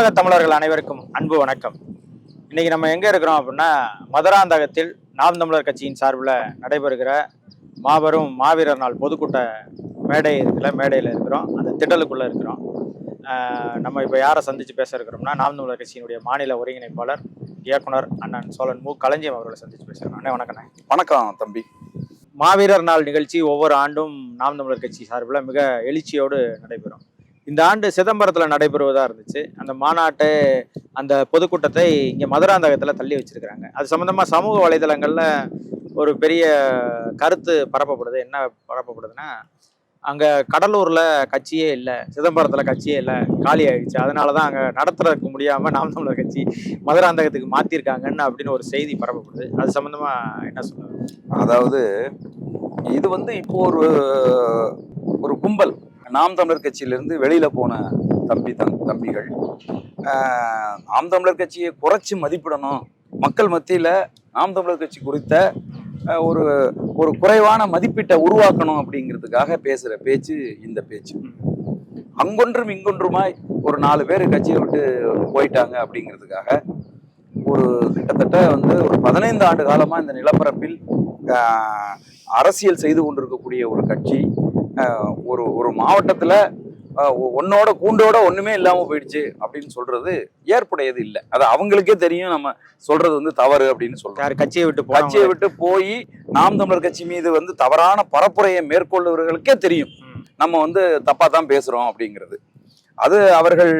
உலக தமிழர்கள் அனைவருக்கும் அன்பு வணக்கம். இன்னைக்கு நம்ம எங்க இருக்கிறோம் அப்படின்னா, மதுராந்தகத்தில் நாம் தமிழர் கட்சியின் சார்பில் நடைபெறுகிற மாபெரும் மாவீரர் நாள் பொதுக்கூட்ட மேடையில் இருக்கிறோம். அந்த திடலுக்குள்ள இருக்கிறோம். நம்ம இப்போ யாரை சந்திச்சு பேச இருக்கிறோம்னா, நாம் தமிழர் கட்சியினுடைய மாநில ஒருங்கிணைப்பாளர் இயக்குனர் அண்ணன் சோழன் மு. களஞ்சியம் அவர்களை சந்திச்சு பேசுகிறோம். அண்ணே வணக்கண்ணே. வணக்கம் தம்பி. மாவீரர் நாள் நிகழ்ச்சி ஒவ்வொரு ஆண்டும் நாம் தமிழர் கட்சி சார்பில் மிக எழுச்சியோடு நடைபெறும். இந்த ஆண்டு சிதம்பரத்தில் நடைபெறுவதாக இருந்துச்சு. அந்த மாநாட்டை, அந்த பொதுக்கூட்டத்தை இங்கே மதுராந்தகத்தில் தள்ளி வச்சிருக்கிறாங்க. அது சம்மந்தமாக சமூக வலைதளங்களில் ஒரு பெரிய கருத்து பரப்பப்படுது. என்ன பரப்பப்படுதுன்னா, அங்கே கடலூரில் கட்சியே இல்லை, சிதம்பரத்தில் கட்சியே இல்லை, காலி ஆயிடுச்சு, அதனால தான் அங்கே நடத்துறதுக்கு முடியாமல் நாம் தமிழர் கட்சி மதுராந்தகத்துக்கு மாற்றிருக்காங்கன்னு அப்படின்னு ஒரு செய்தி பரப்பப்படுது. அது சம்மந்தமாக என்ன சொல்லுவாங்க? அதாவது இது இப்போ ஒரு கும்பல் நாம் தமிழர் கட்சியிலிருந்து வெளியில போன தம்பிகள் நாம் தமிழர் கட்சியை குறைச்சி மதிப்பிடணும், மக்கள் மத்தியில நாம் தமிழர் கட்சி குறித்த ஒரு ஒரு குறைவான மதிப்பீட்டை உருவாக்கணும் அப்படிங்கிறதுக்காக பேசுற பேச்சு இந்த பேச்சு. அங்கொன்றும் இங்கொன்றுமாய் ஒரு 4 பேர் கட்சியை விட்டு போயிட்டாங்க அப்படிங்கிறதுக்காக ஒரு கிட்டத்தட்ட ஒரு 15 ஆண்டு காலமா இந்த நிலப்பரப்பில் அரசியல் செய்து கொண்டிருக்கக்கூடிய ஒரு கட்சி ஒரு மாவட்டத்துல ஒன்னோட கூண்டோட ஒண்ணுமே இல்லாம போயிடுச்சு அப்படின்னு சொல்றது ஏற்புடையது இல்லை. அது அவங்களுக்கே தெரியும், நம்ம சொல்றது தவறு அப்படின்னு சொல்றாரு. கட்சியை விட்டு போய் நாம் தமிழர் கட்சி மீது தவறான பரப்புரையை மேற்கொள்ளுவர்களுக்கே தெரியும் நம்ம தப்பா தான் பேசுறோம் அப்படிங்கிறது. அது அவர்கள்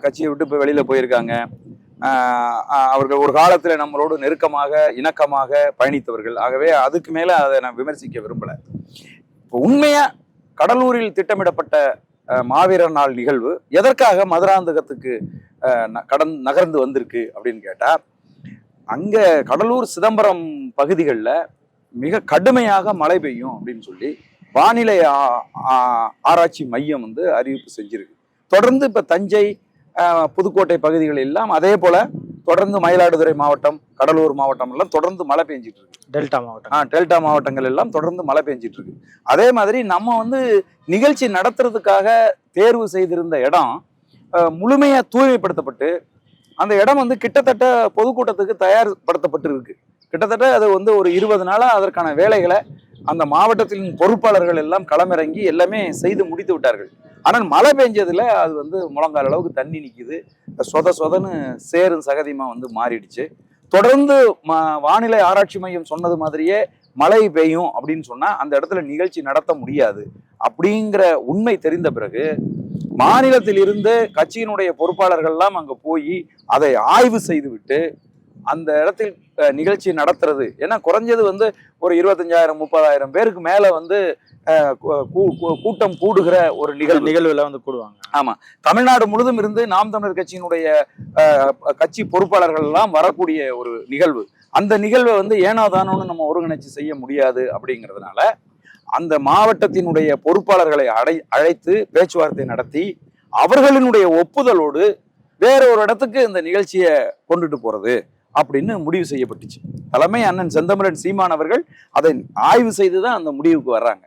கட்சியை விட்டு இப்போ வெளியில போயிருக்காங்க. அவர்கள் ஒரு காலத்துல நம்மளோடு நெருக்கமாக இணக்கமாக பயணித்தவர்கள். ஆகவே அதுக்கு மேல அதை நான் விமர்சிக்க விரும்பல. இப்போ உண்மையா கடலூரில் திட்டமிடப்பட்ட மாவீரர் நாள் நிகழ்வு எதற்காக மதுராந்தகத்துக்கு நகர்ந்து வந்திருக்கு அப்படின்னு கேட்டா, அங்க கடலூர் சிதம்பரம் பகுதிகளில் மிக கடுமையாக மழை பெய்யும் அப்படின்னு சொல்லி வானிலை ஆராய்ச்சி மையம் அறிவிப்பு செஞ்சிருக்கு. தொடர்ந்து இப்ப தஞ்சை, புதுக்கோட்டை பகுதிகள் எல்லாம் அதே போல தொடர்ந்து மயிலாடுதுறை மாவட்டம், கடலூர் மாவட்டம் எல்லாம் தொடர்ந்து மழை பெஞ்சிட்டு இருக்கு. டெல்டா மாவட்டங்கள் எல்லாம் தொடர்ந்து மழை பெஞ்சிட்டு இருக்கு. அதே மாதிரி நம்ம நிகழ்ச்சி நடத்துறதுக்காக தேர்வு செய்திருந்த இடம் முழுமையா தூய்மைப்படுத்தப்பட்டு அந்த இடம் கிட்டத்தட்ட பொதுக்கூட்டத்துக்கு தயார்படுத்தப்பட்டு இருக்கு. கிட்டத்தட்ட அது ஒரு 20 நாளா அதற்கான வேலைகளை அந்த மாவட்டத்தின் பொறுப்பாளர்கள் எல்லாம் களமிறங்கி எல்லாமே செய்து முடித்து விட்டார்கள். ஆனால் மழை பெஞ்சதுல அது முழங்கால் அளவுக்கு தண்ணி நிக்குது. சொதன்னு சேரும் சகதியமா மாறிடுச்சு. தொடர்ந்து வானிலை ஆராய்ச்சி மையம் சொன்னது மாதிரியே மழை பெய்யும் அப்படின்னு சொன்னா அந்த இடத்துல நிகழ்ச்சி நடத்த முடியாது அப்படிங்கிற உண்மை தெரிந்த பிறகு மாநிலத்தில் இருந்து கட்சியினுடைய பொறுப்பாளர்கள் எல்லாம் அங்க போய் அதை ஆய்வு செய்து விட்டு அந்த இடத்தில் நிகழ்ச்சி நடத்துறது. ஏன்னா குறைஞ்சது ஒரு 25,000-30,000 பேருக்கு மேல கூட்டம் கூடுகிற ஒரு நிகழ்வுல கூடுவாங்க. ஆமா, தமிழ்நாடு முழுதும் இருந்து நாம் தமிழர் கட்சியினுடைய கட்சி பொறுப்பாளர்கள் எல்லாம் வரக்கூடிய ஒரு நிகழ்வு. அந்த நிகழ்வை ஏனோதானோன்னு நம்ம ஒருங்கிணைச்சு செய்ய முடியாது. அப்படிங்கிறதுனால அந்த மாவட்டத்தினுடைய பொறுப்பாளர்களை அழைத்து பேச்சுவார்த்தை நடத்தி அவர்களினுடைய ஒப்புதலோடு வேற ஒரு இடத்துக்கு இந்த நிகழ்ச்சியை கொண்டுட்டு போறது அப்படின்னு முடிவு செய்யப்பட்டுச்சு. தலைமை அண்ணன் செந்தமிழன் சீமான் அவர்கள் அதை ஆய்வு செய்துதான் அந்த முடிவுக்கு வர்றாங்க.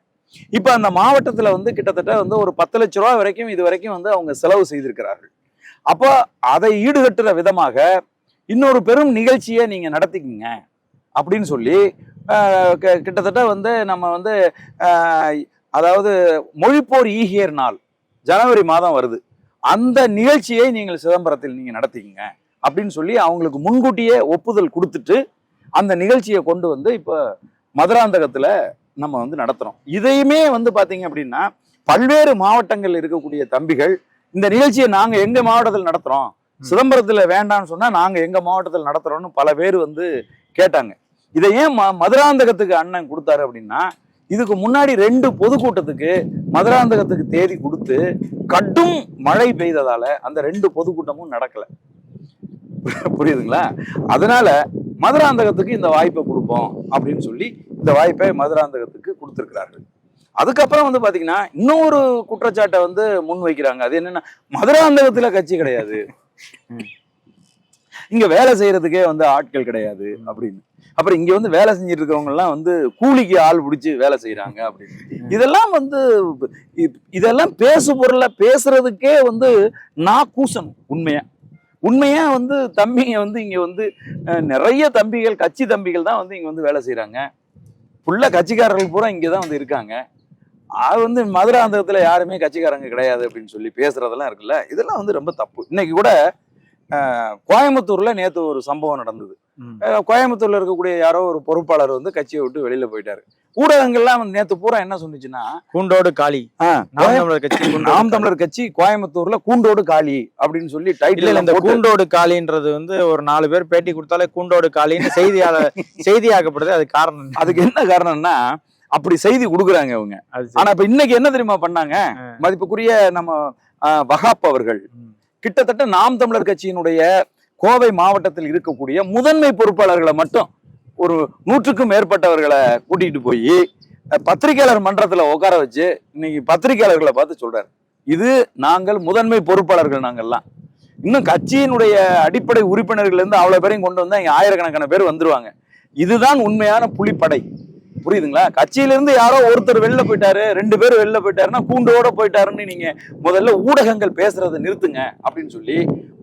இப்ப அந்த மாவட்டத்துல கிட்டத்தட்ட ஒரு 10 லட்ச ரூபாய் வரைக்கும் இது வரைக்கும் அவங்க செலவு செய்திருக்கிறார்கள். அப்போ அதை ஈடுகட்டுற விதமாக இன்னொரு பெரும் நிகழ்ச்சியை நீங்க நடத்திக்கிங்க அப்படின்னு சொல்லி கிட்டத்தட்ட நம்ம அதாவது மொழிப்போர் ஈகியர் நாள் ஜனவரி மாதம் வருது, அந்த நிகழ்ச்சியை நீங்கள் சிதம்பரத்தில் நீங்க நடத்திக்கிங்க அப்படின்னு சொல்லி அவங்களுக்கு முன்கூட்டியே ஒப்புதல் கொடுத்துட்டு அந்த நிகழ்ச்சியை கொண்டு இப்ப மதுராந்தகத்துல நம்ம நடத்துறோம். இதையுமே பாத்தீங்க அப்படின்னா பல்வேறு மாவட்டங்கள் இருக்கக்கூடிய தம்பிகள் இந்த நிகழ்ச்சியை நாங்க எங்க மாவட்டத்தில் நடத்துறோம், சிதம்பரத்துல வேண்டாம்னு சொன்னா நாங்க எங்க மாவட்டத்தில் நடத்துறோம்னு பல பேர் கேட்டாங்க. இதை ஏன் மதுராந்தகத்துக்கு அண்ணன் கொடுத்தாரு அப்படின்னா, இதுக்கு முன்னாடி 2 பொதுக்கூட்டத்துக்கு மதுராந்தகத்துக்கு தேதி கொடுத்து கடும் மழை பெய்ததால அந்த 2 பொதுக்கூட்டமும் நடக்கல. புரியுதுங்களா? அதனால மதுராந்தகத்துக்கு இந்த வாய்ப்பை கொடுப்போம் அப்படின்னு சொல்லி இந்த வாய்ப்பை மதுராந்தகத்துக்கு கொடுத்திருக்கிறார்கள். அதுக்கப்புறம் பாத்தீங்கன்னா இன்னொரு குற்றச்சாட்டை முன் வைக்கிறாங்க. அது என்னன்னா, மதுராந்தகத்துல கட்சி கிடையாது, இங்க வேலை செய்யறதுக்கே வந்து ஆட்கள் கிடையாது அப்படின்னு. அப்புறம் இங்க வந்து வேலை செஞ்சுட்டு இருக்கிறவங்க எல்லாம் வந்து கூலிக்கு ஆள் பிடிச்சி வேலை செய்யறாங்க அப்படின்னு. இதெல்லாம் வந்து இதெல்லாம் பேசு பொருள பேசுறதுக்கே வந்து நான் கூசணும். உண்மையா வந்து தம்பிங்க வந்து இங்க வந்து நிறைய தம்பிகள், கட்சி தம்பிகள் தான் வந்து இங்க வந்து வேலை செய்யறாங்க. புள்ள கட்சிக்காரர்கள் பூரா இங்கதான் வந்து இருக்காங்க. அது வந்து மதுராந்தகத்துல யாருமே கட்சிக்காரங்க கிடையாது அப்படின்னு சொல்லி பேசுறதெல்லாம் இருக்குல்ல, இதெல்லாம் வந்து ரொம்ப தப்பு. இன்னைக்கு கூட கோயம்புத்தூர்ல நேத்து ஒரு சம்பவம் நடந்தது. கோயம்புத்தூர்ல இருக்கக்கூடிய யாரோ ஒரு பொறுப்பாளர் வந்து கட்சியை விட்டு வெளியில போயிட்டாரு. ஊடகங்கள்லாம் வந்து நேத்து பூரா என்ன சொன்னுச்சுன்னா, கூண்டோடு காலி, நாம் தமிழர் கட்சி கோயம்புத்தூர்ல கூண்டோடு காலி அப்படின்னு சொல்லி டைட்டில். இந்த கூண்டோடு காலின்றது வந்து ஒரு 4 பேர் பேட்டி கொடுத்தாலே கூண்டோடு காலின்னு செய்தியாக்கப்படுது. அது காரணம், அதுக்கு என்ன காரணம்னா அப்படி செய்தி கொடுக்குறாங்க அவங்க. ஆனா இப்ப இன்னைக்கு என்ன தெரியுமா பண்ணாங்க, மதிப்புக்குரிய நம்ம வகாப் அவர்கள் கிட்டத்தட்ட நாம் தமிழர் கட்சியினுடைய கோவை மாவட்டத்தில் இருக்கக்கூடிய முதன்மை பொறுப்பாளர்களை மட்டும் ஒரு 100க்கும் மேற்பட்டவர்களை கூட்டிட்டு போய் பத்திரிகையாளர் மன்றத்துல உட்கார வச்சு இன்னைக்கு பத்திரிகையாளர்களை பார்த்து சொல்றாரு, இது நாங்கள் முதன்மை பொறுப்பாளர்கள், நாங்கள்லாம் இன்னும் கட்சியினுடைய அடிப்படை உறுப்பினர்கள் இருந்து அவ்வளவு பேரையும் கொண்டு வந்தா இங்க ஆயிரக்கணக்கான பேர் வந்துருவாங்க. இதுதான் உண்மையான புலிப்படை. புரியுதுங்களா? கட்சியிலிருந்து யாரோ ஒருத்தர் வெளில போயிட்டாரு, 2 பேர் வெளில போயிட்டாருன்னா கூண்டோட போயிட்டாருன்னு நீங்க முதல்ல ஊடகங்கள் பேசுறதை நிறுத்துங்க அப்படின்னு சொல்லி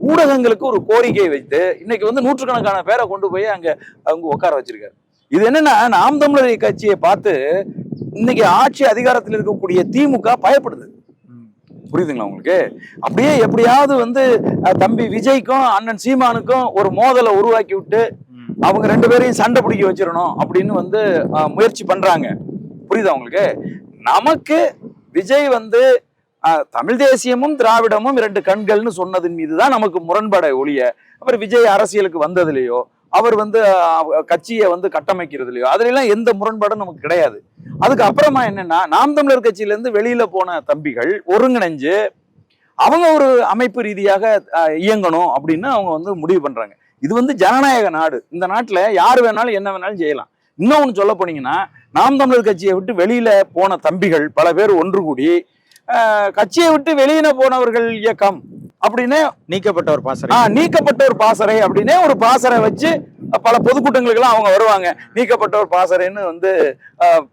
ஊடகங்களுக்கு ஒரு கோரிக்கையை வைத்து இன்னைக்கு வந்து 100கணக்கான பேரை கொண்டு போய் அவங்க உட்கார வச்சிருக்காரு. இது என்னன்னா, நாம் தமிழர் கட்சியை பார்த்து இன்னைக்கு ஆட்சி அதிகாரத்தில் இருக்கக்கூடிய திமுக பயப்படுது. புரியுதுங்களா உங்களுக்கு? அப்படியே எப்படியாவது வந்து தம்பி விஜய்க்கும் அண்ணன் சீமானுக்கும் ஒரு மோதலை உருவாக்கி விட்டு அவங்க 2 பேரையும் சண்டை பிடிக்க வச்சிடணும் அப்படின்னு வந்து முயற்சி பண்றாங்க. புரியுதா உங்களுக்கு? நமக்கு விஜய் வந்து தமிழ் தேசியமும் திராவிடமும் 2 கண்கள்னு சொன்னதின் மீதுதான் நமக்கு முரண்பாடை ஒழிய, அவர் விஜய் அரசியலுக்கு வந்ததுலயோ அவர் வந்து கட்சியை வந்து கட்டமைக்கிறதுலயோ அதுல எல்லாம் எந்த முரண்பாடும் நமக்கு கிடையாது. அதுக்கு அப்புறமா என்னன்னா, நாம் தமிழர் கட்சியில இருந்து வெளியில போன தம்பிகள் ஒருங்கிணைஞ்சு அவங்க ஒரு அமைப்பு ரீதியாக இயங்கணும் அப்படின்னு அவங்க வந்து முடிவு பண்றாங்க. இது வந்து ஜனநாயக நாடு. இந்த நாட்டுல யார் வேணாலும் என்ன வேணாலும் செய்யலாம். இன்னொன்னு சொல்ல போனீங்கன்னா, நாம் தமிழர் கட்சியை விட்டு வெளியில போன தம்பிகள் பல பேர் ஒன்று கூடி கட்சியை விட்டு வெளியில போனவர்கள் இயக்கம் அப்படின்னு நீக்கப்பட்ட ஒரு பாசறை அப்படின்னு ஒரு பாசறை வச்சு பல பொதுக்கூட்டங்களுக்கு எல்லாம் அவங்க வருவாங்க. நீக்கப்பட்ட ஒரு பாசறைன்னு வந்து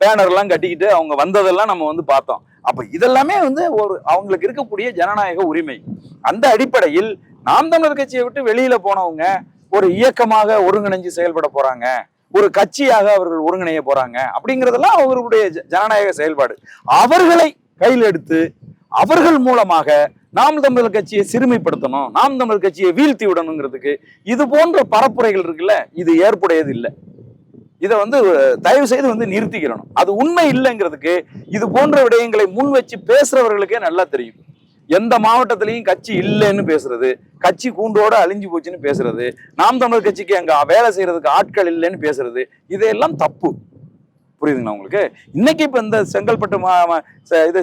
பேனர் எல்லாம் கட்டிக்கிட்டு அவங்க வந்ததெல்லாம் நம்ம வந்து பார்த்தோம். அப்ப இதெல்லாமே வந்து ஒரு அவங்களுக்கு இருக்கக்கூடிய ஜனநாயக உரிமை. அந்த அடிப்படையில் நாம் தமிழர் கட்சியை விட்டு வெளியில போனவங்க ஒரு இயக்கமாக ஒருங்கிணைஞ்சு செயல்பட போறாங்க, ஒரு கட்சியாக அவர்கள் ஒருங்கிணைய போறாங்க அப்படிங்கிறதெல்லாம் அவர்களுடைய ஜனநாயக செயல்பாடு. அவர்களை கையில் எடுத்து அவர்கள் மூலமாக நாம் தமிழர் கட்சியை சிறுமைப்படுத்தணும், நாம் தமிழர் கட்சியை வீழ்த்தி விடணுங்கிறதுக்கு இது போன்ற பரப்புரைகள் இருக்குல்ல, இது ஏற்புடையது இல்லை. இதை வந்து தயவு செய்து வந்து நிறுத்திக்கிறணும். அது உண்மை இல்லைங்கிறதுக்கு இது போன்ற விடயங்களை முன் வச்சு பேசுறவர்களுக்கே நல்லா தெரியும். எந்த மாவட்டத்திலையும் கட்சி இல்லைன்னு பேசுறது, கட்சி கூண்டோட அழிஞ்சு போச்சுன்னு பேசுறது, நாம் தமிழர் கட்சிக்கு அங்க வேலை செய்யறதுக்கு ஆட்கள் இல்லைன்னு பேசுறது, இதையெல்லாம் தப்பு. புரியுதுங்களா உங்களுக்கு? இன்னைக்கு இப்ப இந்த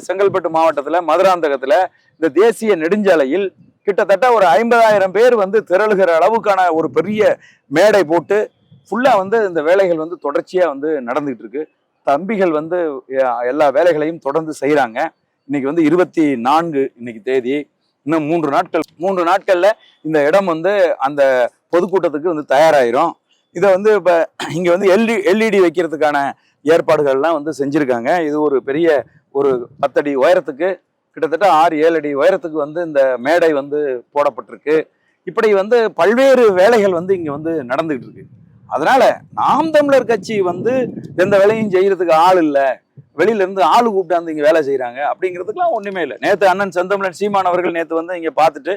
செங்கல்பட்டு மாவட்டத்துல மதுராந்தகத்துல இந்த தேசிய நெடுஞ்சாலையில் கிட்டத்தட்ட ஒரு 50,000 பேர் வந்து திரளுகிற அளவுக்கான ஒரு பெரிய மேடை போட்டு ஃபுல்லா வந்து இந்த வேலைகள் வந்து தொடர்ச்சியா வந்து நடந்துகிட்டு இருக்கு. தம்பிகள் வந்து எல்லா வேலைகளையும் தொடர்ந்து செய்யறாங்க. இன்னைக்கு வந்து 24 இன்னைக்கு தேதி. இன்னும் 3 நாட்கள்ல இந்த இடம் வந்து அந்த பொதுக்கூட்டத்துக்கு வந்து தயாராயிரும். இதை வந்து இப்ப இங்க வந்து எல்இடி வைக்கிறதுக்கான ஏற்பாடுகள்லாம் வந்து செஞ்சிருக்காங்க. இது ஒரு பெரிய ஒரு 10 அடி உயரத்துக்கு, கிட்டத்தட்ட 6-7 அடி உயரத்துக்கு வந்து இந்த மேடை வந்து போடப்பட்டிருக்கு. இப்படி வந்து பல்வேறு வேலைகள் வந்து இங்க வந்து நடந்துகிட்டு இருக்கு. அதனால நாம் தமிழர் கட்சி வந்து எந்த வேலையும் செய்யறதுக்கு ஆள் இல்லை, வெளியில இருந்து ஆளு கூப்பிட்டு இங்க வேலை செய்யறாங்க அப்படிங்கிறதுக்குலாம் ஒண்ணுமே இல்லை. நேத்து அண்ணன் செந்தமிழன் சீமான் அவர்கள் நேத்து வந்து இங்க பார்த்துட்டு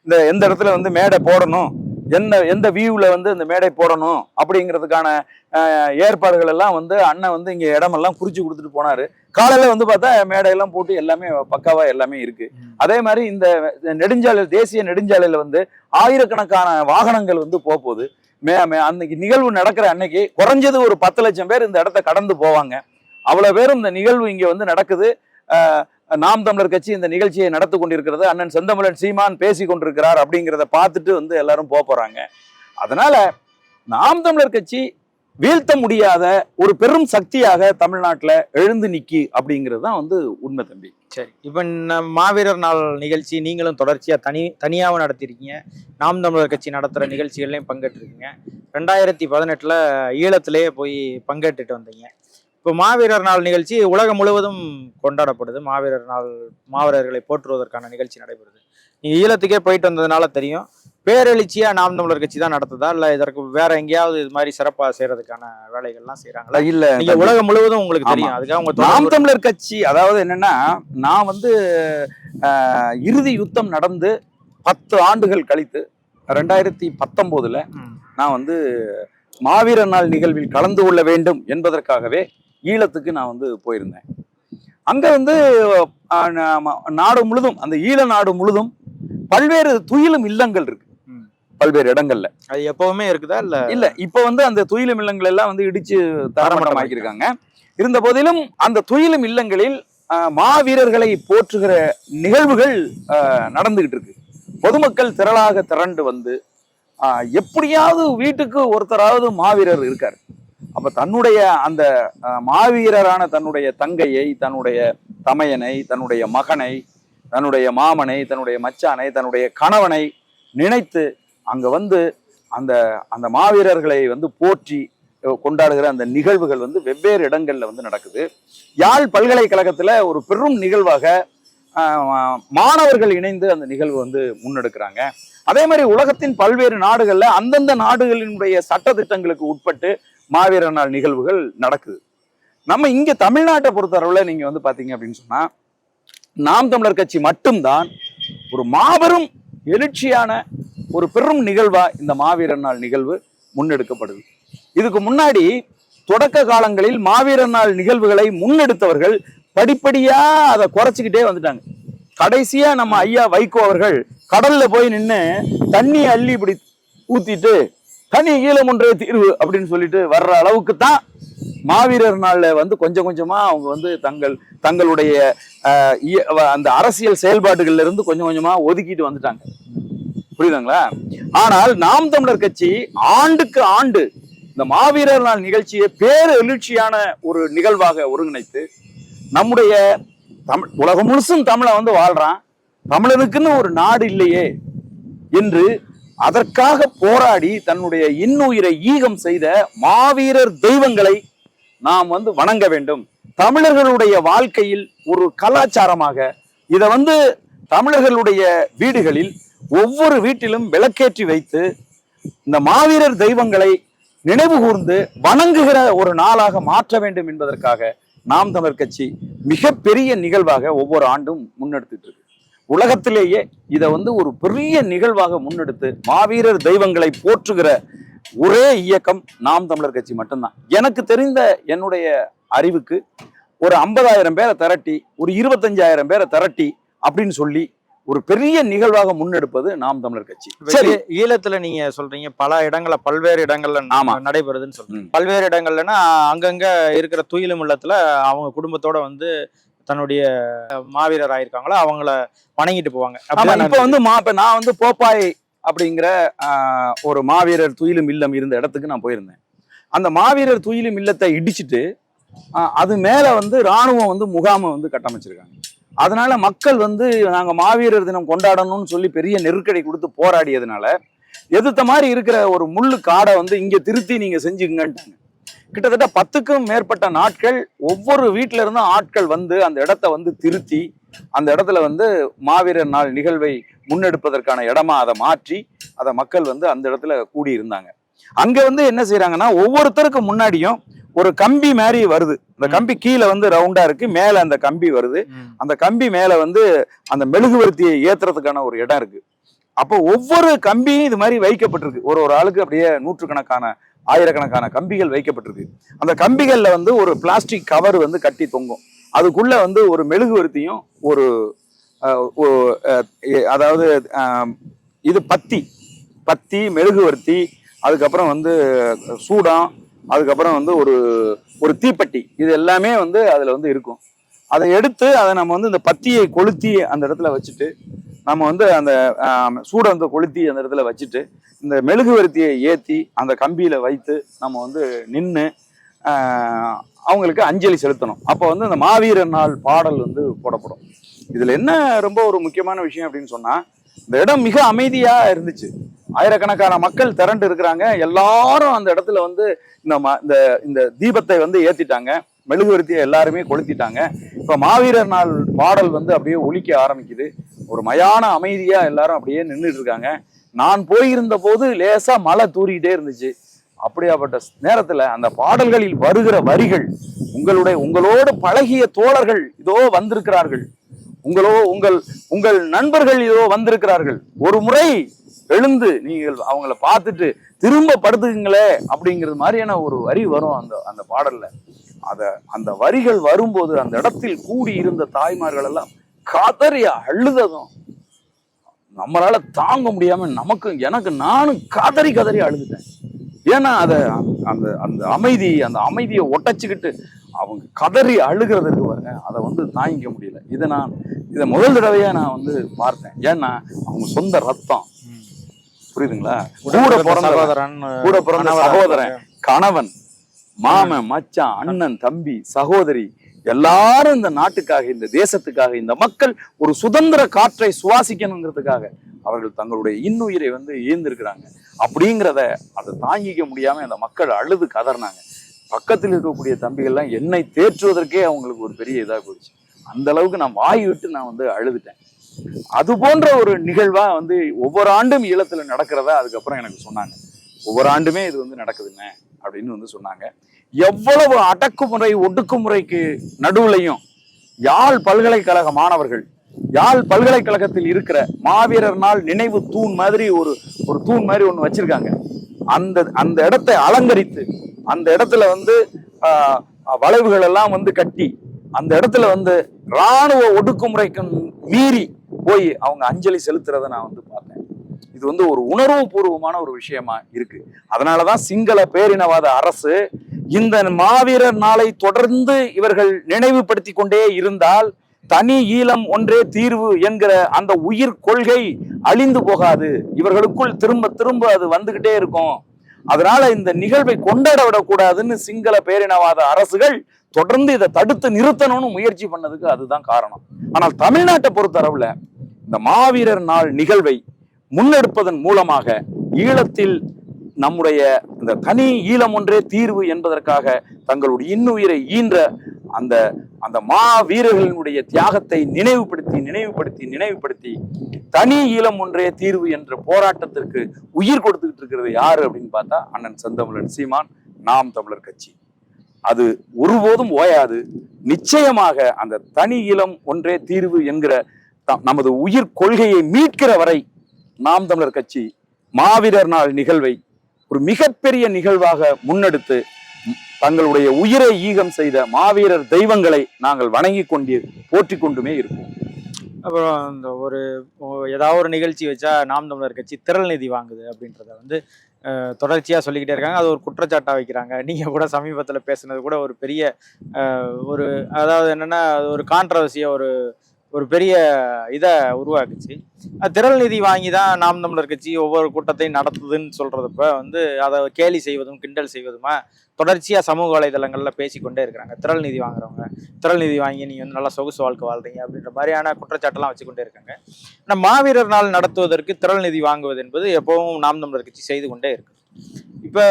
இந்த எந்த இடத்துல வந்து மேடை போடணும், எந்த வியூல வந்து இந்த மேடை போடணும் அப்படிங்கிறதுக்கான ஏற்பாடுகள் எல்லாம் வந்து அண்ணன் வந்து இங்க இடமெல்லாம் குறிச்சு கொடுத்துட்டு போனாரு. காலையில வந்து பார்த்தா மேடையெல்லாம் போட்டு எல்லாமே பக்காவா எல்லாமே இருக்கு. அதே மாதிரி இந்த நெடுஞ்சாலை, தேசிய நெடுஞ்சாலையில வந்து ஆயிரக்கணக்கான வாகனங்கள் வந்து போகுது. அன்னைக்கு நிகழ்வு நடக்கிற அன்னைக்கு குறைஞ்சது ஒரு 10 லட்சம் பேர் இந்த இடத்த கடந்து போவாங்க. அவ்வளவு பேரும் இந்த நிகழ்வு இங்க வந்து நடக்குது. நாம் தமிழர் கட்சி இந்த நிகழ்ச்சியை நடத்தி கொண்டிருக்கிறது, அண்ணன் செந்தமிழன் சீமான் பேசி கொண்டிருக்கிறார் அப்படிங்கிறத பார்த்துட்டு வந்து எல்லாரும் போறாங்க. அதனால நாம் தமிழர் கட்சி வீழ்த்த முடியாத ஒரு பெரும் சக்தியாக தமிழ்நாட்டுல எழுந்து நிக்கி அப்படிங்கிறது தான் வந்து உண்மை தம்பி. சரி, இப்போ மாவீரர் நாள் நிகழ்ச்சி நீங்களும் தொடர்ச்சியா தனியாகவும் நடத்திருக்கீங்க, நாம் தமிழர் கட்சி நடத்துகிற நிகழ்ச்சிகள்லையும் பங்கேற்றிருக்கீங்க. 2018 ஈழத்திலேயே போய் பங்கேற்றுட்டு வந்தீங்க. இப்போ மாவீரர் நாள் நிகழ்ச்சி உலகம் முழுவதும் கொண்டாடப்படுது. மாவீரர் நாள் மாவீரர்களை போற்றுவதற்கான நிகழ்ச்சி நடைபெறுது. நீங்க ஈழத்துக்கே போயிட்டு வந்ததுனால தெரியும். பேரெழுச்சியா நாம் தமிழர் கட்சி தான் நடத்துதா, இல்ல இதற்கு வேற எங்கேயாவது இது மாதிரி சிறப்பா செய்யறதுக்கான வேலைகள்லாம் செய்யறாங்களா? இல்ல, நீங்க உலகம் முழுவதும் உங்களுக்கு தெரியும். அதுக்காக உங்க நாம் தமிழர் கட்சி அதாவது என்னன்னா, நான் வந்து இறுதி யுத்தம் நடந்து 10 ஆண்டுகள் கழித்து 2019 நான் வந்து மாவீரர் நாள் நிகழ்வில் கலந்து கொள்ள வேண்டும் என்பதற்காகவே ஈழத்துக்கு நான் வந்து போயிருந்தேன். அங்க வந்து நாடு முழுதும், அந்த ஈழ நாடு முழுதும் பல்வேறு துயிலும் இல்லங்கள் இருக்கு, பல்வேறு இடங்கள்ல. அது எப்பவுமே இருக்குதா? இல்ல இப்ப வந்து அந்த துயிலும் இல்லங்கள் எல்லாம் வந்து இடிச்சு தரமட்டம் ஆக்கியிருக்காங்க. இருந்த போதிலும் அந்த துயிலும் இல்லங்களில் மாவீரர்களை போற்றுகிற நிகழ்வுகள் நடந்துகிட்டு இருக்கு. பொதுமக்கள் திரளாக திரண்டு வந்து எப்படியாவது வீட்டுக்கு ஒருத்தராவது மாவீரர் இருக்காரு. அப்ப தன்னுடைய அந்த மாவீரரான தன்னுடைய தங்கையை, தன்னுடைய தமையனை, தன்னுடைய மகனை, தன்னுடைய மாமனை, தன்னுடைய மச்சானை, தன்னுடைய கணவனை நினைத்து அங்க வந்து அந்த அந்த மாவீரர்களை வந்து போற்றி கொண்டாடுகிற அந்த நிகழ்வுகள் வந்து வெவ்வேறு இடங்கள்ல வந்து நடக்குது. யாழ் பல்கலைக்கழகத்துல ஒரு பெரும் நிகழ்வாக மாணவர்கள் இணைந்து அந்த நிகழ்வு வந்து முன்னெடுக்கிறாங்க. அதே மாதிரி உலகத்தின் பல்வேறு நாடுகள்ல அந்தந்த நாடுகளினுடைய சட்ட திட்டங்களுக்கு உட்பட்டு மாவீரர் நாள் நிகழ்வுகள் நடக்குது. நம்ம இங்க தமிழ்நாட்டை பொறுத்தளவுல நீங்க வந்து பாத்தீங்க அப்படின்னு சொன்னா, நாம் தமிழர் கட்சி மட்டும்தான் ஒரு மாபெரும் எழுச்சியான ஒரு பெரும் நிகழ்வா இந்த மாவீரர் நாள் நிகழ்வு முன்னெடுக்கப்படுது. இதுக்கு முன்னாடி தொடக்க காலங்களில் மாவீரர் நாள் நிகழ்வுகளை முன்னெடுத்தவர்கள் படிப்படியா அதை குறைச்சிக்கிட்டே வந்துட்டாங்க. கடைசியா நம்ம ஐயா வைகோ அவர்கள் கடல்ல போய் நின்று தண்ணி அள்ளி இப்படி ஊத்திட்டு தனி ஈழம் ஒன்றே தீர்வு அப்படின்னு சொல்லிட்டு வர்ற அளவுக்கு தான் மாவீரர் நாள்ல வந்து கொஞ்சம் கொஞ்சமா அவங்க வந்து தங்களுடைய அந்த அரசியல் செயல்பாடுகள்ல இருந்து கொஞ்சம் கொஞ்சமா ஒதுக்கிட்டு வந்துட்டாங்க. புரியுதுங்களா? ஆனால் நாம் தமிழர் கட்சி ஆண்டுக்கு ஆண்டு இந்த மாவீரர் நாள் நிகழ்ச்சியை பேரு எழுச்சியான ஒரு நிகழ்வாக ஒருங்கிணைத்து நம்முடைய உலகம் முழுசும் தமிழை வந்து வாழ்றான், தமிழனுக்குன்னு ஒரு நாடு இல்லையே என்று அதற்காக போராடி தன்னுடைய இன்னுயிரை ஈகம் செய்த மாவீரர் தெய்வங்களை நாம் வந்து வணங்க வேண்டும். தமிழர்களுடைய வாழ்க்கையில் ஒரு கலாச்சாரமாக இதை வந்து தமிழர்களுடைய வீடுகளில் ஒவ்வொரு வீட்டிலும் விளக்கேற்றி வைத்து இந்த மாவீரர் தெய்வங்களை நினைவு கூர்ந்து வணங்குகிற ஒரு நாளாக மாற்ற வேண்டும் என்பதற்காக நாம் தமிழர் கட்சி மிகப்பெரிய நிகழ்வாக ஒவ்வொரு ஆண்டும் முன்னெடுத்துட்டு இருக்கு. உலகத்திலேயே இதை வந்து ஒரு பெரிய நிகழ்வாக முன்னெடுத்து மாவீரர் தெய்வங்களை போற்றுகிற ஒரே இயக்கம் நாம் தமிழர் கட்சி மட்டும்தான். எனக்கு தெரிந்த என்னுடைய அறிவுக்கு ஒரு 50,000 பேரை திரட்டி, ஒரு 25,000 பேரை திரட்டி அப்படின்னு சொல்லி ஒரு பெரிய நிகழ்வாக முன்னெடுப்பது நாம் தமிழர் கட்சி. சரி, ஈழத்துல நீங்க சொல்றீங்க பல இடங்கள்ல பல்வேறு இடங்கள்ல நடைபெறுதுன்னு சொல்றீங்க. பல்வேறு இடங்கள்லன்னா அங்கங்க இருக்கிற துயிலும் இல்லத்துல அவங்க குடும்பத்தோட வந்து தன்னுடைய மாவீரர் ஆயிருக்காங்களோ அவங்கள வணங்கிட்டு போவாங்க. இப்ப வந்து நான் வந்து போப்பாய் அப்படிங்கிற ஒரு மாவீரர் துயிலும் இல்லம் இருந்த இடத்துக்கு நான் போயிருந்தேன். அந்த மாவீரர் துயிலும் இல்லத்தை இடிச்சுட்டு அது மேல வந்து இராணுவம் வந்து முகாமை வந்து கட்டமைச்சிருக்காங்க. அதனால மக்கள் வந்து நாங்க மாவீரர் தினம் கொண்டாடணும்னு சொல்லி பெரிய நெருக்கடி கொடுத்து போராடியதுனால எதிர்த்த மாதிரி இருக்கிற ஒரு முள்ளு காடை வந்து இங்க திருத்தி நீங்க செஞ்சுங்கன்ட்டாங்க. கிட்டத்தட்ட 10க்கும் மேற்பட்ட நாட்கள் ஒவ்வொரு வீட்டுல இருந்தும் ஆட்கள் வந்து அந்த இடத்த வந்து திருத்தி அந்த இடத்துல வந்து மாவீரர் நாள் நிகழ்வை முன்னெடுப்பதற்கான இடமா அதை மாற்றி அதை மக்கள் வந்து அந்த இடத்துல கூடி இருந்தாங்க. அங்க வந்து என்ன செய்யறாங்கன்னா, ஒவ்வொருத்தருக்கு முன்னாடியும் ஒரு கம்பி மாதிரி வருது. அந்த கம்பி கீழே வந்து ரவுண்டா இருக்கு, மேல அந்த கம்பி வருது. அந்த கம்பி மேல வந்து அந்த மெழுகுவர்த்தியை ஏத்துறதுக்கான ஒரு இடம் இருக்கு. அப்போ ஒவ்வொரு கம்பியும் இது மாதிரி வைக்கப்பட்டிருக்கு. ஒரு ஆளுக்கு அப்படியே நூற்றுக்கணக்கான ஆயிரக்கணக்கான கம்பிகள் வைக்கப்பட்டிருக்கு. அந்த கம்பிகள்ல வந்து ஒரு பிளாஸ்டிக் கவர் வந்து கட்டி தொங்கும். அதுக்குள்ள வந்து ஒரு மெழுகுவர்த்தியும் ஒரு அதாவது இது பத்தி மெழுகுவர்த்தி, அதுக்கப்புறம் வந்து சூடம், அதுக்கப்புறம் வந்து ஒரு தீப்பெட்டி, இது எல்லாமே வந்து அதுல வந்து இருக்கும். அதை எடுத்து அதை நம்ம வந்து இந்த பத்தியை கொளுத்தி அந்த இடத்துல வச்சுட்டு நம்ம வந்து அந்த சூடை வந்து கொளுத்தி அந்த இடத்துல வச்சுட்டு இந்த மெழுகுவர்த்தியை ஏற்றி அந்த கம்பியில வைத்து நம்ம வந்து நின்று அவங்களுக்கு அஞ்சலி செலுத்தணும். அப்போ வந்து இந்த மாவீரர் நாள் பாடல் வந்து போடப்படும். இதுல என்ன ரொம்ப ஒரு முக்கியமான விஷயம் அப்படின்னு சொன்னா, இந்த இடம் மிக அமைதியா இருந்துச்சு. ஆயிரக்கணக்கான மக்கள் திரண்டு இருக்கிறாங்க. எல்லாரும் அந்த இடத்துல வந்து இந்த இந்த தீபத்தை வந்து ஏத்திட்டாங்க. மெழுகுவர்த்தியை எல்லாருமே கொளுத்திட்டாங்க. இப்ப மாவீரர் நாள் பாடல் வந்து அப்படியே ஒலிக்க ஆரம்பிக்குது. ஒரு மயான அமைதியா எல்லாரும் அப்படியே நின்றுட்டு இருக்காங்க. நான் போயிருந்த போது லேசா மழை தூறிக்கிட்டே இருந்துச்சு. அப்படியாப்பட்ட நேரத்துல அந்த பாடல்களில் வருகிற வரிகள், உங்களோடு பழகிய தோழர்கள் இதோ வந்திருக்கிறார்கள், உங்கள் நண்பர்கள் இதோ வந்திருக்கிறார்கள், ஒரு முறை எழுந்து நீங்கள் அவங்கள பார்த்துட்டு திரும்ப படுத்துக்குங்களே அப்படிங்கிறது மாதிரியான ஒரு வரி வரும் அந்த பாடல்ல. அந்த வரிகள் வரும்போது அந்த இடத்தில் கூடி இருந்த தாய்மார்கள் எல்லாம் கதறி அழுததும் நம்மளால தாங்க முடியாம நானும் கதறி அழுதுட்டேன். ஏன்னா அந்த அமைதியை ஒட்டச்சுக்கிட்டு அவங்க கதறி அழுகிறதுக்கு பாருங்க, அதை வந்து தாங்கிக்க முடியல. இதை முதல் தடவையா நான் வந்து பார்த்தேன். ஏன்னா அவங்க சொந்த ரத்தம், புரியுதுங்களா? கூட பிறந்த சகோதரன், கணவன், மாமன், மச்சான், அண்ணன், தம்பி, சகோதரி எல்லாரும் இந்த நாட்டுக்காக, இந்த தேசத்துக்காக, இந்த மக்கள் ஒரு சுதந்திர காற்றை சுவாசிக்கணுங்கிறதுக்காக அவர்கள் தங்களுடைய இன்னுயிரை வந்து ஈர்ந்திருக்கிறாங்க. அதை தாங்கிக்க முடியாம அந்த மக்கள் அழுது கதறினாங்க. பக்கத்தில் இருக்கக்கூடிய தம்பிகள்லாம் என்னை தேற்றுவதற்கே அவங்களுக்கு ஒரு பெரிய இதா போயிடுச்சு. அந்த அளவுக்கு நான் வாய் விட்டு நான் வந்து அழுதுட்டேன். அது போன்ற ஒரு நிகழ்வா வந்து ஒவ்வொரு ஆண்டும் ஈழத்துல நடக்கிறதா அதுக்கப்புறம் எனக்கு சொன்னாங்க. ஒவ்வொரு ஆண்டுமே இது வந்து நடக்குதுங்க அப்படின்னு வந்து சொன்னாங்க. எவ்வளவு அடக்குமுறை ஒடுக்குமுறைக்கு நடுவுலையும் யாழ் பல்கலைக்கழக மாணவர்கள், யாழ் பல்கலைக்கழகத்தில் இருக்கிற மாவீரர் நாள் நினைவு தூண் மாதிரி ஒரு தூண் மாதிரி ஒண்ணு வச்சிருக்காங்க. அந்த இடத்தை அலங்கரித்து அந்த இடத்துல வந்து வளைவுகள் எல்லாம் வந்து கட்டி அந்த இடத்துல வந்து இராணுவ ஒடுக்குமுறைக்கு மீறி போய் அவங்க அஞ்சலி செலுத்துறதை நான் வந்து பார்த்தேன். இது வந்து ஒரு உணர்வு பூர்வமான ஒரு விஷயமா இருக்கு. அதனாலதான் சிங்கள பேரினவாத அரசு இந்த மாவீரர் நாளை தொடர்ந்து இவர்கள் நினைவுபடுத்தி கொண்டே இருந்தால் தனி ஈழம் ஒன்றே தீர்வு என்கிற அந்த உயிர் கொள்கை அழிந்து போகாது. இவர்களுக்குள் திரும்ப திரும்ப அது வந்துகிட்டே இருக்கும். அதனால இந்த நிகழ்வை கொண்டாட விடக்கூடாதுன்னு சிங்கள பேரினவாத அரசுகள் தொடர்ந்து இதை தடுத்து நிறுத்தணும்னு முயற்சி பண்ணதுக்கு அதுதான் காரணம். ஆனால் தமிழ்நாட்டை பொறுத்தளவுல இந்த மாவீரர் நாள் நிகழ்வை முன்னெடுப்பதன் மூலமாக ஈழத்தில் நம்முடைய இந்த தனி ஈழம் ஒன்றே தீர்வு என்பதற்காக தங்களுடைய இன்னுயிரை ஈன்ற அந்த மாவீரர்களினுடைய தியாகத்தை நினைவுபடுத்தி தனி ஈழம் ஒன்றே தீர்வு என்ற போராட்டத்திற்கு உயிர் கொடுத்துக்கிட்டு இருக்கிறது யாரு அப்படின்னு பார்த்தா அண்ணன் செந்தமிழன் சீமான், நாம் தமிழர் கட்சி. அது ஒருபோதும் ஓயாது. நிச்சயமாக அந்த தனி ஈழம் ஒன்றே தீர்வு என்கிற நமது உயிர் கொள்கையை மீட்கிற வரை நாம் தமிழர் கட்சி மாவீரர் நாள் நிகழ்வை ஒரு மிகப்பெரிய நிகழ்வாக முன்னெடுத்து தங்களுடைய உயிரை ஈகம் செய்த மாவீரர் தெய்வங்களை நாங்கள் வணங்கி கொண்டு போற்றி கொண்டுமே இருப்போம். அப்புறம் இந்த ஏதாவது ஒரு நிகழ்ச்சி வச்சா நாம் தமிழர் கட்சி திரள் நிதி வாங்குது அப்படின்றத வந்து தொடர்ச்சியா சொல்லிக்கிட்டே இருக்காங்க. அது ஒரு குற்றச்சாட்டா வைக்கிறாங்க. நீங்க கூட சமீபத்துல பேசுனது கூட ஒரு பெரிய அதாவது என்னன்னா ஒரு கான்ட்ரவர்சியா ஒரு பெரிய இதை உருவாக்குச்சு. திரள் நிதி வாங்கி தான் நாம் தமிழர் கட்சி ஒவ்வொரு கூட்டத்தையும் நடத்துதுன்னு சொல்றதப்ப வந்து அதை கேலி செய்வதும் கிண்டல் செய்வதுமா தொடர்ச்சியா சமூக வலைதளங்கள்ல பேசிக்கொண்டே இருக்கிறாங்க. திரள் நிதி வாங்குறவங்க, திரள் நிதி வாங்கி நீங்க வந்து நல்லா சொகுசு வாழ்க்கை வாழ்றீங்க அப்படின்ற மாதிரியான குற்றச்சாட்டெல்லாம் வச்சுக்கொண்டே இருக்காங்க. ஆனால் மாவீரர் நாள் நடத்துவதற்கு திரள் நிதி வாங்குவது என்பது எப்பவும் நாம் தமிழர் கட்சி செய்து கொண்டே இருக்கு. இப்ப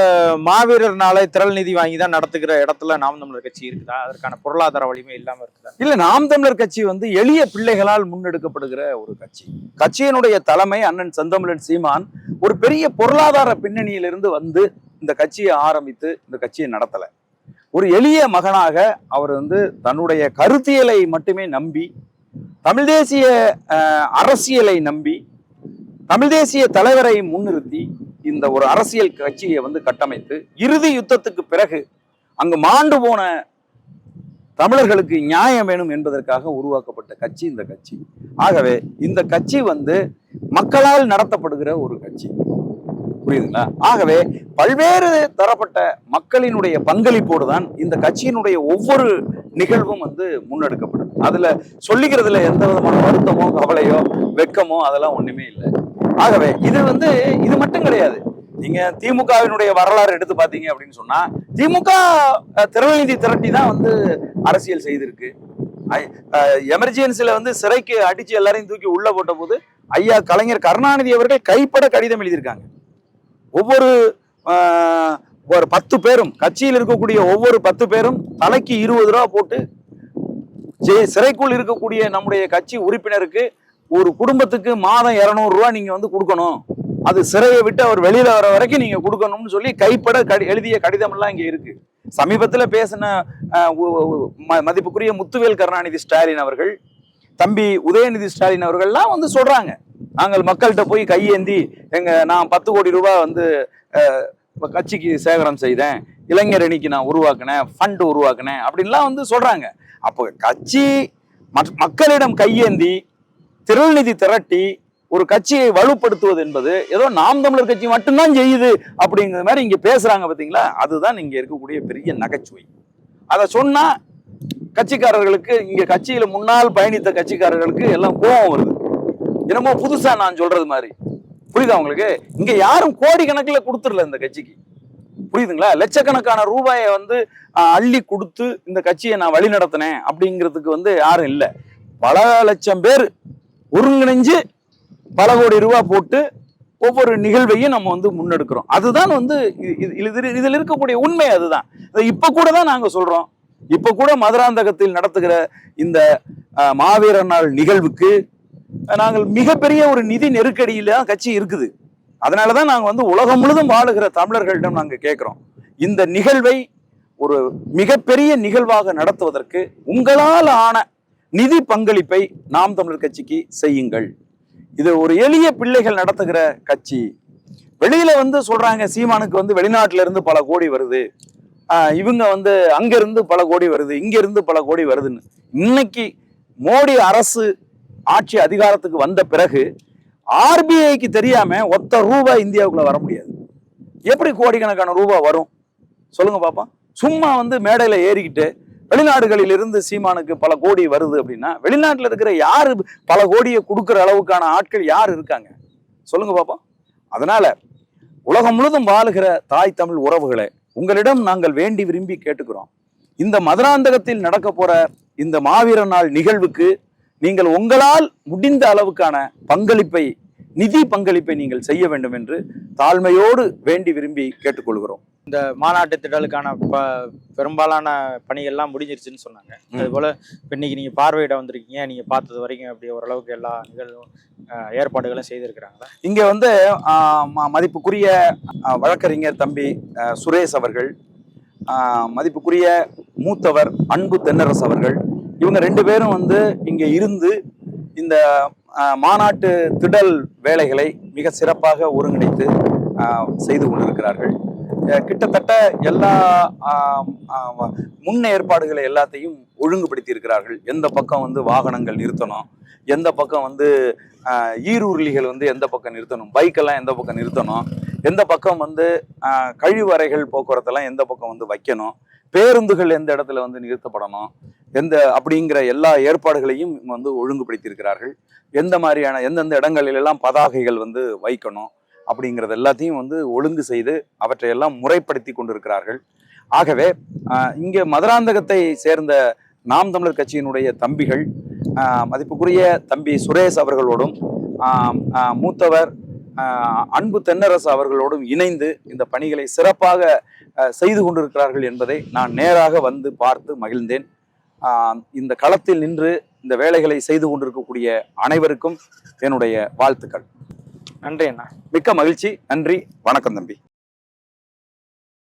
மாவீரர் நாளை திரள் நிதி வாங்கி தான் நடத்துகிற இடத்துல நாம் தமிழர் கட்சி இருக்குதா? அதற்கான பொருளாதார வலிமை இல்லாம இருக்குதா? இல்ல, நாம் தமிழர் கட்சி வந்து எளிய பிள்ளைகளால் முன்னெடுக்கப்படுகிற ஒரு கட்சி. கட்சியினுடைய தலைமை அண்ணன் செந்தமிழன் சீமான் ஒரு பெரிய பொருளாதார பின்னணியிலிருந்து வந்து இந்த கட்சியை ஆரம்பித்து இந்த கட்சியை நடத்தல. ஒரு எளிய மகனாக அவர் வந்து தன்னுடைய கருத்தியலை மட்டுமே நம்பி, தமிழ் தேசிய அரசியலை நம்பி, தமிழ் தேசிய தலைவரை முன்னிறுத்தி இந்த ஒரு அரசியல் கட்சியை வந்து கட்டமைத்து இறுதி யுத்தத்துக்கு பிறகு அங்கு மாண்டு போன தமிழர்களுக்கு நியாயம் வேணும் என்பதற்காக உருவாக்கப்பட்ட கட்சி இந்த கட்சி. ஆகவே இந்த கட்சி வந்து மக்களால் நடத்தப்படுகிற ஒரு கட்சி. புரியுதுங்களா? ஆகவே பல்வேறு தரப்பட்ட மக்களினுடைய பங்களிப்போடு தான் இந்த கட்சியினுடைய ஒவ்வொரு நிகழ்வும் வந்து முன்னெடுக்கப்படுது. அதுல சொல்லிக்கிறதுல எந்த விதமான வருத்தமோ கவலையோ வெக்கமோ அதெல்லாம் ஒண்ணுமே இல்லை. ஆகவே இது வந்து இது மட்டும் கிடையாது. நீங்க திமுகவினுடைய வரலாறு எடுத்து பாத்தீங்க அப்படின்னு சொன்னா, திமுக திரள் நிதி திரட்டி தான் வந்து அரசியல் செய்திருக்கு. எமர்ஜென்சில வந்து சிறைக்கு அடிச்சு எல்லாரையும் தூக்கி உள்ள போட்ட போது ஐயா கலைஞர் கருணாநிதி அவர்கள் கைப்பட கடிதம் எழுதியிருக்காங்க. ஒவ்வொரு ஒரு 10 பேரும் கட்சியில் இருக்கக்கூடிய ஒவ்வொரு 10 பேரும் தலைக்கு 20 ரூபா போட்டு சிறைக்குள் இருக்கக்கூடிய நம்முடைய கட்சி உறுப்பினருக்கு ஒரு குடும்பத்துக்கு மாதம் 200 ரூபா நீங்க வந்து கொடுக்கணும், அது சிறையை விட்டு அவர் வெளியில வர வரைக்கும் நீங்க கொடுக்கணும்னு சொல்லி கைப்பட எழுதிய கடிதம் எல்லாம் இங்க இருக்கு. சமீபத்துல பேசின மதிப்புக்குரிய முத்துவேல் கருணாநிதி ஸ்டாலின் அவர்கள், தம்பி உதயநிதி ஸ்டாலின் அவர்கள்லாம் வந்து சொல்றாங்க, நாங்கள் மக்கள்கிட்ட போய் கையேந்தி நான் 10 கோடி ரூபாய் வந்து கட்சிக்கு சேகரம் செய்தேன், இளைஞர் அணிக்கு நான் உருவாக்கினேன், ஃபண்ட் உருவாக்கினேன் அப்படின்லாம் வந்து சொல்றாங்க. அப்போ கட்சி மக்களிடம் கையேந்தி திரள் நிதி திரட்டி ஒரு கட்சியை வலுப்படுத்துவது என்பது ஏதோ நாம் தமிழர் கட்சி மட்டும்தான் செய்யுது அப்படிங்கிற மாதிரி இங்க பேசுறாங்க பாத்தீங்களா? அதுதான் இங்க இருக்கக்கூடிய பெரிய நகைச்சுவை. அதை சொன்னா கட்சிக்காரர்களுக்கு, இங்க கட்சியில முன்னால் பயணித்த கட்சிக்காரர்களுக்கு எல்லாம் கோபம் வருது. என்னமோ புதுசா நான் சொல்றது மாதிரி. புரியுதா உங்களுக்கு? இங்க யாரும் கோடி கணக்கில் கொடுத்துடல இந்த கட்சிக்கு. புரியுதுங்களா? லட்சக்கணக்கான ரூபாயை வந்து அள்ளி கொடுத்து இந்த கட்சியை நான் வழி நடத்தினேன் அப்படிங்கிறதுக்கு வந்து யாரும் இல்லை. பல லட்சம் பேர் ஒருங்கிணைஞ்சு பல கோடி ரூபாய் போட்டு ஒவ்வொரு நிகழ்வையும் நம்ம வந்து முன்னெடுக்கிறோம். அதுதான் வந்து இதில் இருக்கக்கூடிய உண்மை. அதுதான் இப்ப கூட தான் நாங்க சொல்றோம். இப்ப கூட மதுராந்தகத்தில் நடத்துகிற இந்த மாவீரர் நாள் நிகழ்வுக்கு நாங்கள் மிகப்பெரிய ஒரு நிதி நெருக்கடியில கட்சி இருக்குது. அதனாலதான் நாங்க வந்து உலகம் முழுதும் வாழுகிற தமிழர்களிடம் நாங்க கேட்கிறோம், இந்த நிகழ்வை ஒரு மிகப்பெரிய நிகழ்வாக நடத்துவதற்கு உங்களால் ஆன நிதி பங்களிப்பை நாம் தமிழர் கட்சிக்கு செய்யுங்கள். இது ஒரு எளிய பிள்ளைகள் நடத்துகிற கட்சி. வெளியில வந்து சொல்றாங்க, சீமானுக்கு வந்து வெளிநாட்டுல இருந்து பல கோடி வருது, இவங்க வந்து அங்க இருந்து பல கோடி வருது, இங்க இருந்து பல கோடி வருதுன்னு. இன்னைக்கு மோடி அரசு ஆட்சி அதிகாரத்துக்கு வந்த பிறகு ஆர்பிஐக்கு தெரியாம ஒத்த ரூபாய் இந்தியாவுக்குள்ள வர முடியாது. எப்படி கோடிக்கணக்கான ரூபாய் வரும் சொல்லுங்க பாப்பா? சும்மா வந்து மேடையில ஏறிக்கிட்டு வெளிநாடுகளில் இருந்து சீமானுக்கு பல கோடி வருது அப்படின்னா, வெளிநாட்டுல இருக்கிற யாரு பல கோடியை கொடுக்குற அளவுக்கான ஆட்கள் யார் இருக்காங்க சொல்லுங்க பாப்பா? அதனால உலகம் முழுதும் வாழுகிற தாய் தமிழ் உறவுகளை உங்களிடம் நாங்கள் வேண்டி விரும்பி கேட்டுக்கிறோம். இந்த மதுராந்தகத்தில் நடக்க போற இந்த மாவீரர் நாள் நிகழ்வுக்கு நீங்கள் உங்களால் முடிந்த அளவுக்கான பங்களிப்பை, நிதி பங்களிப்பை நீங்கள் செய்ய வேண்டும் என்று தாழ்மையோடு வேண்டி விரும்பி கேட்டுக்கொள்கிறோம். இந்த மாநாட்டு திடலுக்கான பெரும்பாலான பணிகள்லாம் முடிஞ்சிருச்சுன்னு சொன்னாங்க. அதுபோல இன்னைக்கு நீங்க பார்வையிட வந்திருக்கீங்க, நீங்க பார்த்தது வரைக்கும் அப்படி ஓரளவுக்கு எல்லா நிகழ்வும் ஏற்பாடுகளும் செய்திருக்கிறாங்களா? இங்க வந்து மதிப்புக்குரிய வழக்கறிஞர் தம்பி சுரேஷ் அவர்கள், மதிப்புக்குரிய மூத்தவர் அன்பு தென்னரசு அவர்கள், இவங்க 2 பேரும் வந்து இங்க இருந்து இந்த மாநாட்டு திடல் வேலைகளை மிக சிறப்பாக ஒருங்கிணைத்து செய்து கொண்டிருக்கிறார்கள். கிட்டத்தட்ட எல்லா முன்னேற்பாடுகளை எல்லாத்தையும் ஒழுங்குபடுத்தி இருக்கிறார்கள். எந்த பக்கம் வந்து வாகனங்கள் நிறுத்தணும், எந்த பக்கம் வந்து ஈரூர்லிகள் வந்து எந்த பக்கம் நிறுத்தணும், பைக்கெல்லாம் எந்த பக்கம் நிறுத்தணும், எந்த பக்கம் வந்து கழிவறைகள் போக்குவரத்தெல்லாம் எந்த பக்கம் வந்து வைக்கணும், பேருந்துகள் எந்த இடத்துல வந்து நிறுத்தப்படணும், அப்படிங்கிற எல்லா ஏற்பாடுகளையும் வந்து ஒழுங்குபடுத்தி இருக்கிறார்கள். எந்த மாதிரியான எந்தெந்த இடங்களிலெல்லாம் பதாகைகள் வந்து வைக்கணும் அப்படிங்கிறது எல்லாத்தையும் வந்து ஒழுங்கு செய்து அவற்றையெல்லாம் முறைப்படுத்தி கொண்டிருக்கிறார்கள். ஆகவே இங்கே மதுராந்தகத்தை சேர்ந்த நாம் தமிழர் கட்சியினுடைய தம்பிகள், மதிப்புக்குரிய தம்பி சுரேஷ் அவர்களோடும் மூத்தவர் அன்பு தென்னரசு அவர்களோடும் இணைந்து இந்த பணிகளை சிறப்பாக செய்து கொண்டிருக்கிறார்கள் என்பதை நான் நேராக வந்து பார்த்து மகிழ்ந்தேன். இந்த களத்தில் நின்று இந்த வேலைகளை செய்து கொண்டிருக்கக்கூடிய அனைவருக்கும் என்னுடைய வாழ்த்துக்கள். நன்றி அண்ணா. மிக்க மகிழ்ச்சி. நன்றி. வணக்கம் தம்பி.